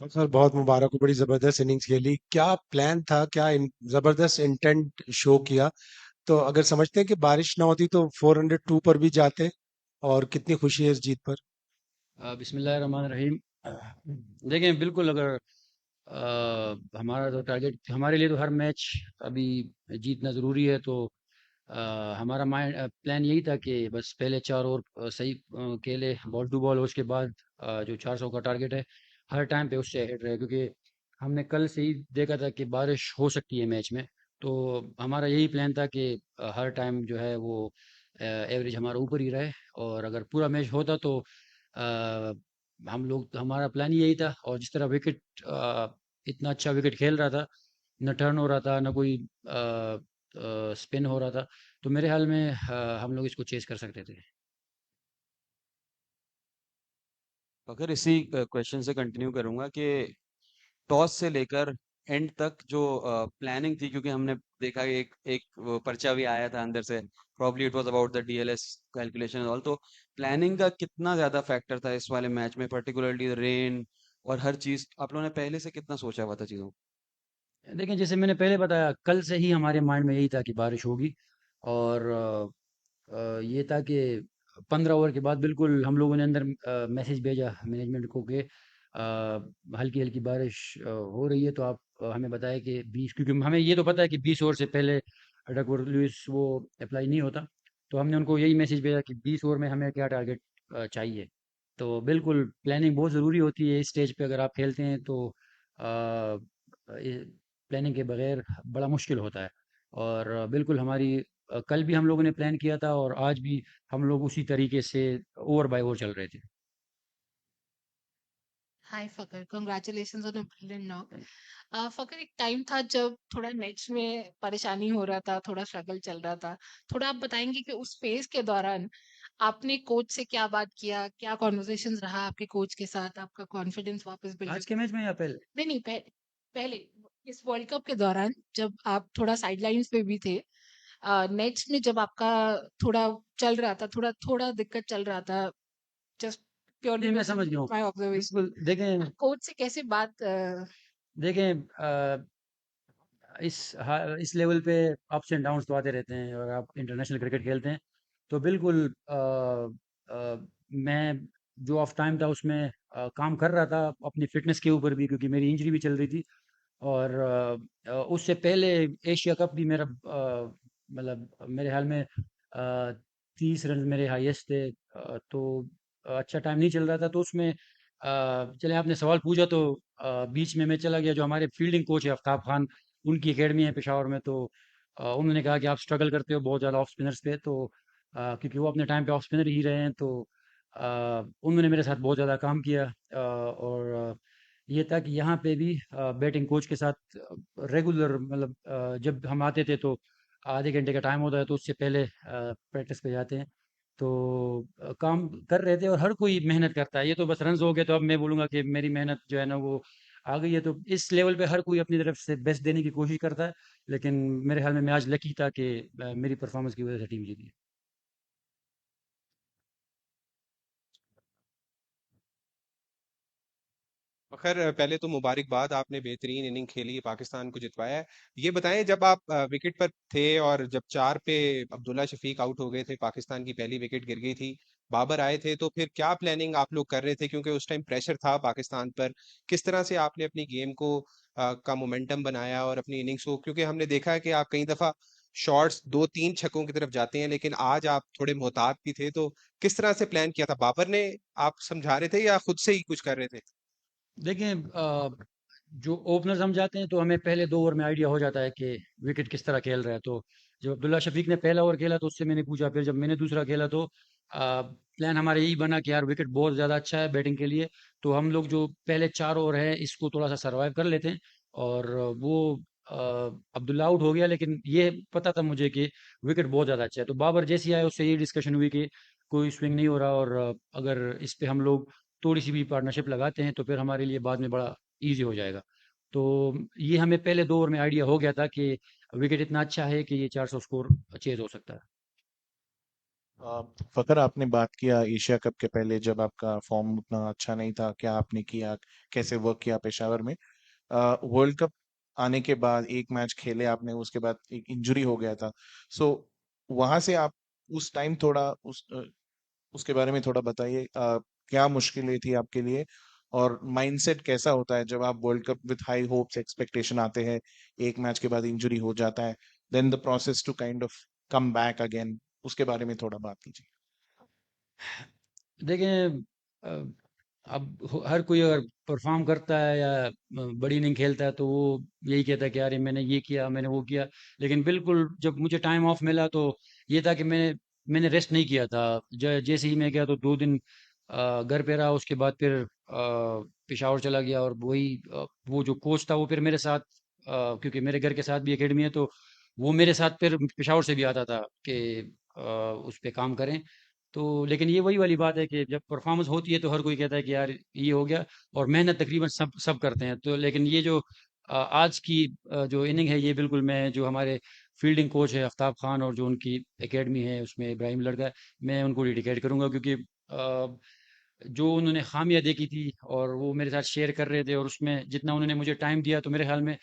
Sir बहुत मुबारक हो, बड़ी जबरदस्त इनिंग्स खेली। क्या प्लान था, क्या जबरदस्त इंटेंट शो किया। तो अगर समझते हैं कि बारिश ना होती तो 402 पर भी जाते, और कितनी खुशी है इस जीत पर। बिस्मिल्लाहिर्रहमानिर्रहीम। देखें, बिल्कुल अगर हमारा तो टारगेट, हमारे लिए तो हर मैच अभी जीतना ज़रूरी है। तो हमारा माइंड प्लान यही था कि बस पहले 4 ओवर सही खेले बॉल टू बॉल, उसके बाद जो 400 का टारगेट है हर टाइम पे उससे अहेड रहे, क्योंकि हमने कल से ही देखा था कि बारिश हो सकती है मैच में। तो हमारा यही प्लान था कि हर टाइम जो है वो एवरेज हमारा ऊपर ही रहे। और अगर पूरा मैच होता तो अ, हम लोग, हमारा प्लान ही यही था। और जिस तरह विकेट, इतना अच्छा विकेट खेल रहा था, न टर्न हो रहा था, न कोई स्पिन हो रहा था, तो मेरे ख्याल में हम लोग इसको चेस कर सकते थे। अगर इसी क्वेश्चन से कंटिन्यू करूंगा कि टॉस से लेकर एंड तक जो प्लानिंग थी, क्योंकि हमने देखा कि एक एक वो पर्चा भी आया था अंदर से, probably it was about the DLS calculation and all. तो प्लानिंग का कितना ज्यादा फैक्टर था इस वाले मैच में, पर्टिकुलरली रेन और हर चीज आप लोगों ने पहले से कितना सोचा हुआ था चीजों को? देखिए, जैसे मैंने पहले बताया, कल से ही हमारे माइंड में यही था कि बारिश होगी। और ये था कि 15 ओवर के बाद बिल्कुल हम लोगों ने अंदर मैसेज भेजा मैनेजमेंट को कि हल्की हल्की बारिश हो रही है, तो आप हमें बताएं कि 20, क्योंकि हमें ये तो पता है कि 20 ओवर से पहले डकवर्थ लुईस वो अप्लाई नहीं होता। तो हमने उनको यही मैसेज भेजा कि 20 ओवर में हमें क्या टारगेट चाहिए। तो बिल्कुल प्लानिंग बहुत ज़रूरी होती है इस स्टेज पे, अगर आप खेलते हैं तो प्लानिंग के बगैर बड़ा मुश्किल होता है। और बिल्कुल हमारी कल भी हम लोगों ने प्लान किया था, और आज भी हम लोग उसी तरीके से ओवर बाय ओवर चल रहे थे। Hi Fakhar, congratulations on a brilliant knock. Fakhar, एक टाइम था जब थोड़ा नेट्स में परेशानी हो रहा था, थोड़ा स्ट्रगल चल रहा था। थोड़ा आप बताएंगे कि उस फेज के दौरान आपने कोच से क्या बात किया, क्या कॉन्वर्सेशंस रहा आपके कोच के साथ, आपका कॉन्फिडेंस वापस बिल्ड। आज के मैच में या पहले? नहीं नहीं, पहले इस वर्ल्ड कप के दौरान जब आप थोड़ा साइडलाइंस पे भी थे, नेट्स में जब आपका थोड़ा चल रहा था, थोड़ा थोड़ा दिक्कत चल रहा था, जस्ट प्योरली नहीं, मैं बेस्ड समझ गया हूँ। माय ऑब्जर्वेशन, बिल्कुल देखें, कोच से कैसे बात देखें इस लेवल पे अप्स एंड डाउन्स तो आते रहते हैं, और आप इंटरनेशनल क्रिकेट खेलते हैं। तो बिल्कुल मैं जो ऑफ टाइम था उसमें काम कर रहा था अपनी फिटनेस के ऊपर भी, क्योंकि मेरी इंजरी भी चल रही थी। और उससे पहले एशिया कप भी मेरा मतलब मेरे ख्याल में 30 रन मेरे हाईएस्ट थे। तो अच्छा टाइम नहीं चल रहा था, तो उसमें चले आपने सवाल पूछा तो बीच में मैं चला गया। जो हमारे फील्डिंग कोच है आफ्ताब खान, उनकी एकेडमी है पेशावर में। तो उन्होंने कहा कि आप स्ट्रगल करते हो बहुत ज़्यादा ऑफ स्पिनर्स पे। तो क्योंकि वो अपने टाइम पे ऑफ स्पिनर ही रहे हैं, तो उन्होंने मेरे साथ बहुत ज़्यादा काम किया। और ये था कि यहाँ पे भी बैटिंग कोच के साथ रेगुलर, मतलब जब हम आते थे तो आधे घंटे का टाइम होता है, तो उससे पहले प्रैक्टिस पे जाते हैं। तो काम कर रहे थे, और हर कोई मेहनत करता है। ये तो बस रन्स हो गए तो अब मैं बोलूँगा कि मेरी मेहनत जो है ना वो आ गई है। तो इस लेवल पे हर कोई अपनी तरफ से बेस्ट देने की कोशिश करता है। लेकिन मेरे ख्याल में मैं आज लकी था कि मेरी परफॉर्मेंस की वजह से टीम जीती। खैर पहले तो मुबारकबाद, आपने बेहतरीन इनिंग खेली, पाकिस्तान को जितवाया है। ये बताएं, जब आप विकेट पर थे और जब 4 पे अब्दुल्ला शफीक आउट हो गए थे, पाकिस्तान की पहली विकेट गिर गई थी, बाबर आए थे, तो फिर क्या प्लानिंग आप लोग कर रहे थे, क्योंकि उस टाइम प्रेशर था पाकिस्तान पर। किस तरह से आपने अपनी गेम को का मोमेंटम बनाया और अपनी इनिंग्स को, क्योंकि हमने देखा है कि आप कई दफा शॉट्स 2-3 छक्कों की तरफ जाते हैं, लेकिन आज आप थोड़े मोहतात भी थे। तो किस तरह से प्लान किया था, बाबर ने आप समझा रहे थे या खुद से ही कुछ कर रहे थे? देखें, जो ओपनर्स हम जाते हैं तो हमें पहले 2 ओवर में आइडिया हो जाता है कि विकेट किस तरह खेल रहा है। तो जब अब्दुल्ला शफीक ने पहला ओवर खेला तो उससे मैंने पूछा, फिर जब मैंने दूसरा खेला तो प्लान हमारा यही बना कि यार विकेट बहुत ज़्यादा अच्छा है बैटिंग के लिए, तो हम लोग जो पहले 4 ओवर है इसको थोड़ा सा सरवाइव कर लेते हैं। और वो अ, अब्दुल्ला आउट हो गया, लेकिन ये पता था मुझे कि विकेट बहुत ज़्यादा अच्छा है। तो बाबर जैसे ही आया उससे ये डिस्कशन हुई कि कोई स्विंग नहीं हो रहा, और अगर इस पे हम लोग थोड़ी सी भी पार्टनरशिप लगाते हैं तो फिर हमारे लिए बाद में बड़ा ईज़ी हो जाएगा। तो ये हमें पहले 2 ओवर में आइडिया हो गया था कि विकेट इतना अच्छा है कि ये 400 स्कोर चेज़ हो सकता है। फकर, आपने बात किया एशिया कप के पहले जब आपका फॉर्म उतना अच्छा नहीं था, क्या आपने किया, कैसे वर्क किया पेशावर में। वर्ल्ड कप आने के बाद एक मैच खेले आपने, उसके बाद एक इंजरी हो गया था। सो वहां से आप उस टाइम थोड़ा उसके बारे में थोड़ा बताइए। क्या मुश्किलें थी आपके लिए, और माइंडसेट कैसा होता है जब आप world cup with high hopes expectation आते हैं, एक मैच के बाद इंजरी हो जाता है, then the process to kind of come back again, उसके बारे में थोड़ा बात कीजिए। देखें, हर कोई अगर परफॉर्म करता है या बड़ी इनिंग खेलता है तो वो यही कहता है कि यार ये मैंने ये किया, मैंने वो किया। लेकिन बिल्कुल जब मुझे टाइम ऑफ मिला तो ये था कि मैंने रेस्ट नहीं किया था। जैसे ही मैं गया तो 2 दिन घर पे रहा। उसके बाद फिर पेशावर चला गया, और वही वो जो कोच था वो फिर मेरे साथ, क्योंकि मेरे घर के साथ भी एकेडमी है, तो वो मेरे साथ फिर पेशावर से भी आता था कि उस पे काम करें। तो लेकिन ये वही वाली बात है कि जब परफॉर्मेंस होती है तो हर कोई कहता है कि यार ये हो गया, और मेहनत तकरीबन सब सब करते हैं। तो लेकिन ये जो आज की जो इनिंग है, ये बिल्कुल मैं जो हमारे फील्डिंग कोच है आफ्ताब खान और जो उनकी एकेडमी है उसमें इब्राहिम लड़का है, मैं उनको डेडिकेट करूंगा, क्योंकि जो उन्होंने खामियां देखी थी और वो मेरे साथ शेयर कर रहे थे, और उसमें जितना उन्होंने मुझे टाइम दिया तो मेरे ख्याल में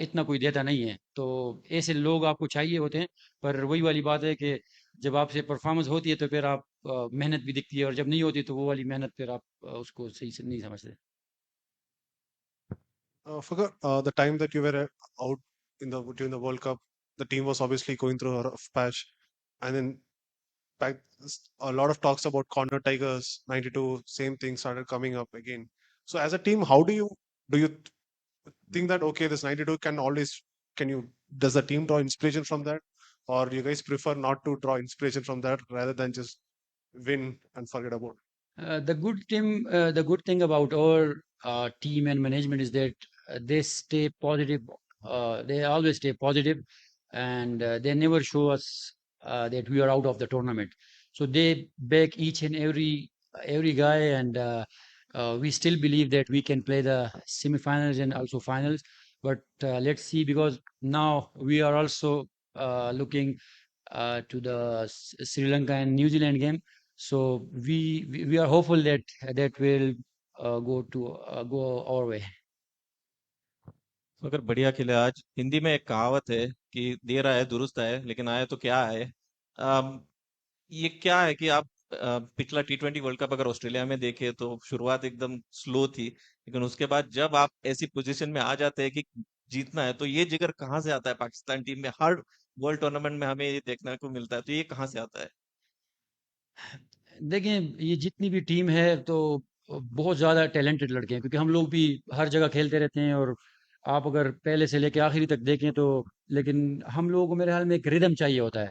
इतना कोई देता नहीं है। तो ऐसे लोग आपको चाहिए होते हैं। पर वही वाली बात है कि जब आपसे परफॉर्मेंस होती है तो फिर आप मेहनत भी दिखती है, और जब नहीं होती तो वो वाली मेहनत फिर आप उसको सही से नहीं समझते। Forgot the time that you were out in the during the World Cup, the team was obviously going through a rough patch, and then back a lot of talks about corner tigers 92, same thing started coming up again. So as a team, how do you think that okay, this 92 can always, can you, does the team draw inspiration from that, or you guys prefer not to draw inspiration from that rather than just win and forget about it? The good thing about our team and management is that they stay positive. They always stay positive, and they never show us that we are out of the tournament. So they back each and every guy, and we still believe that we can play the semifinals and also finals. But let's see, because now we are also looking to the Sri Lanka and New Zealand game. So we are hopeful that that will go our way. तो अगर बढ़िया खेले आज, हिंदी में एक कहावत है कि देर आए दुरुस्त आए, लेकिन आए तो क्या है। अम, ये क्या है कि आप पिछला T20 वर्ल्ड कप अगर ऑस्ट्रेलिया में देखे तो शुरुआत एकदम स्लो थी, लेकिन उसके बाद जब आप ऐसी पोजीशन में आ जाते हैं कि जीतना है, तो ये जिगर कहाँ से आता है पाकिस्तान टीम में। हर वर्ल्ड टूर्नामेंट में हमें ये देखने को मिलता है, तो ये कहाँ से आता है। देखें, ये जितनी भी टीम है तो बहुत ज़्यादा टैलेंटेड लड़के हैं, क्योंकि हम लोग भी हर जगह खेलते रहते हैं। और आप अगर पहले से लेके आखिरी तक देखें तो, लेकिन हम लोगों को मेरे ख्याल में एक रिदम चाहिए होता है,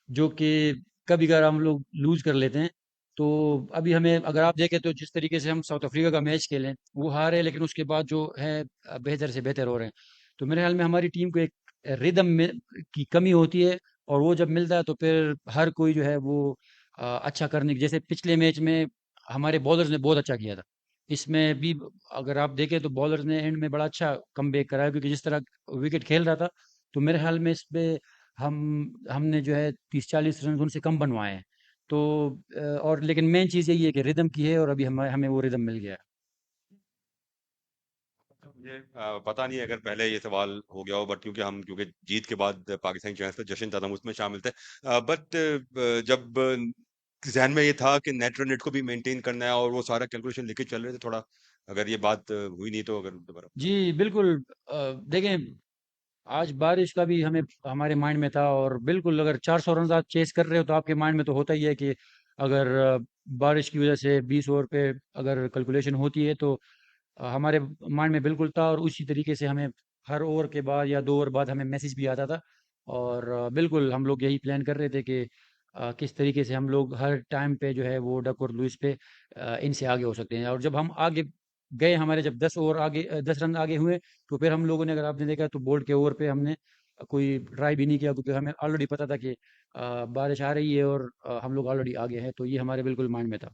जो कि कभी कभार हम लोग लूज कर लेते हैं। तो अभी हमें अगर आप देखें तो जिस तरीके से हम साउथ अफ्रीका का मैच खेलें, वो हारे, लेकिन उसके बाद जो है बेहतर से बेहतर हो रहे हैं। तो मेरे ख्याल में हमारी टीम को एक रिदम में की कमी होती है, और वो जब मिलता है तो फिर हर कोई जो है वो अच्छा करने की, जैसे पिछले मैच में हमारे बॉलर्स ने बहुत अच्छा किया था। इसमें भी अगर आप देखें तो बॉलर्स ने एंड में बड़ा अच्छा कमबैक करा है, क्योंकि जिस तरह विकेट खेल रहा था, तो मेरे ख्याल में इस पे हम हमने जो है 30-40 रन उनसे कम बनवाए हैं। तो और लेकिन मेन चीज़ यही है कि रिदम की है, और अभी हमें हमें वो रिदम मिल गया है। मुझे पता नहीं है अगर पहले ये सवाल हो गया हो, बट क्योंकि जीत के बाद पाकिस्तानी चैनल्स पे जश्न था, हम उसमें शामिल थे। बट जब जहन में ये था कि नेट रन रेट को भी मेंटेन करना है और वो सारा कैलकुलेशन लेके चल रहे थे, थोड़ा अगर ये बात हुई नहीं तो अगर दोबारा। जी बिल्कुल। देखें, आज बारिश का भी हमें हमारे माइंड में था, और बिल्कुल अगर 400 रन आप चेस कर रहे हो तो आपके माइंड में तो होता ही है कि अगर बारिश की वजह से 20 ओवर पे अगर कैलकुलेशन होती है तो हमारे माइंड में बिल्कुल था। और उसी तरीके से हमें हर ओवर के बाद या 2 ओवर बाद हमें मैसेज भी आता था। और बिल्कुल हम लोग यही प्लान कर रहे थे कि किस तरीके से हम लोग हर टाइम पे जो है वो डक और लुइस पे इनसे आगे हो सकते हैं। और जब हम आगे गए, हमारे जब 10 ओवर आगे 10 रन आगे हुए, तो फिर हम लोगों ने, अगर आपने देखा तो बोल्ट के ओवर पे हमने कोई ट्राई भी नहीं किया, क्योंकि हमें ऑलरेडी पता था कि बारिश आ रही है और हम लोग ऑलरेडी आगे हैं। तो ये हमारे बिल्कुल माइंड में था।